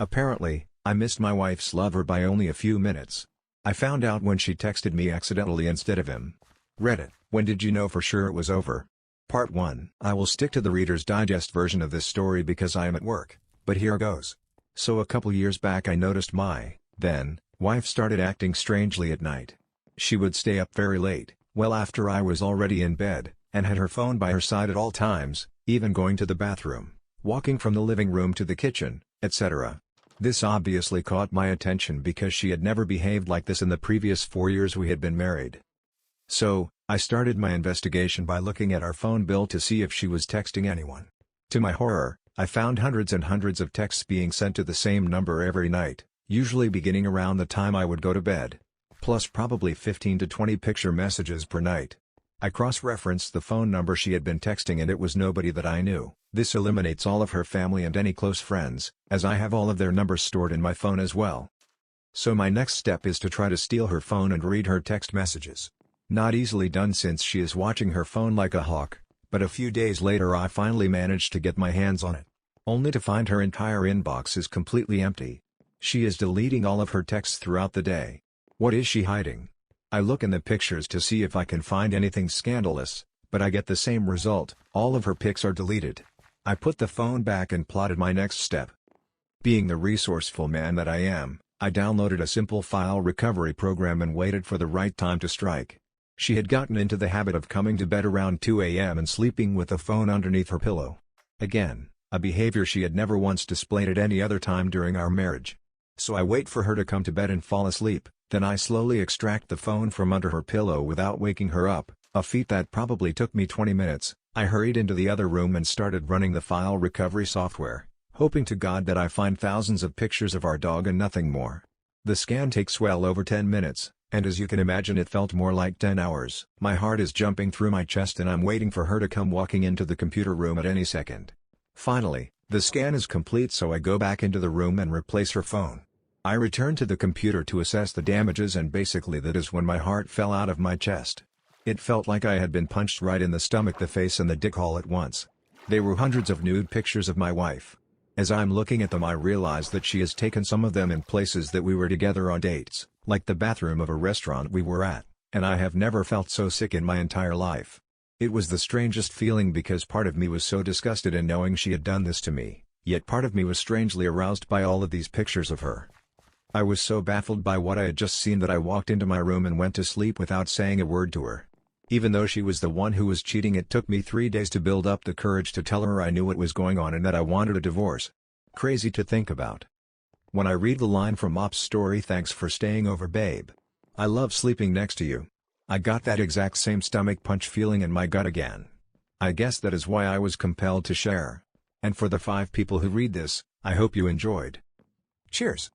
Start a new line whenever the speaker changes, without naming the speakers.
Apparently, I missed my wife's lover by only a few minutes. I found out when she texted me accidentally instead of him. Reddit, when did you know for sure it was over? Part 1. I will stick to the Reader's Digest version of this story because I am at work, but here goes. So a couple years back I noticed my, then, wife started acting strangely at night. She would stay up very late, well after I was already in bed, and had her phone by her side at all times, even going to the bathroom, walking from the living room to the kitchen, etc. This obviously caught my attention because she had never behaved like this in the previous 4 years we had been married. So, I started my investigation by looking at our phone bill to see if she was texting anyone. To my horror, I found hundreds and hundreds of texts being sent to the same number every night, usually beginning around the time I would go to bed. Plus probably 15 to 20 picture messages per night. I cross-referenced the phone number she had been texting and it was nobody that I knew. This eliminates all of her family and any close friends, as I have all of their numbers stored in my phone as well. So my next step is to try to steal her phone and read her text messages. Not easily done since she is watching her phone like a hawk, but a few days later I finally managed to get my hands on it. Only to find her entire inbox is completely empty. She is deleting all of her texts throughout the day. What is she hiding? I look in the pictures to see if I can find anything scandalous, but I get the same result, all of her pics are deleted. I put the phone back and plotted my next step. Being the resourceful man that I am, I downloaded a simple file recovery program and waited for the right time to strike. She had gotten into the habit of coming to bed around 2 a.m. and sleeping with the phone underneath her pillow. Again, a behavior she had never once displayed at any other time during our marriage. So I wait for her to come to bed and fall asleep, then I slowly extract the phone from under her pillow without waking her up, a feat that probably took me 20 minutes. I hurried into the other room and started running the file recovery software, hoping to God that I find thousands of pictures of our dog and nothing more. The scan takes well over 10 minutes, and as you can imagine it felt more like 10 hours. My heart is jumping through my chest and I'm waiting for her to come walking into the computer room at any second. Finally, the scan is complete, so I go back into the room and replace her phone. I return to the computer to assess the damages, and basically that is when my heart fell out of my chest. It felt like I had been punched right in the stomach, the face and the dick all at once. There were hundreds of nude pictures of my wife. As I'm looking at them I realize that she has taken some of them in places that we were together on dates, like the bathroom of a restaurant we were at, and I have never felt so sick in my entire life. It was the strangest feeling because part of me was so disgusted in knowing she had done this to me, yet part of me was strangely aroused by all of these pictures of her. I was so baffled by what I had just seen that I walked into my room and went to sleep without saying a word to her. Even though she was the one who was cheating, it took me 3 days to build up the courage to tell her I knew what was going on and that I wanted a divorce. Crazy to think about. When I read the line from Op's story, "Thanks for staying over, babe. I love sleeping next to you," I got that exact same stomach punch feeling in my gut again. I guess that is why I was compelled to share. And for the 5 people who read this, I hope you enjoyed. Cheers.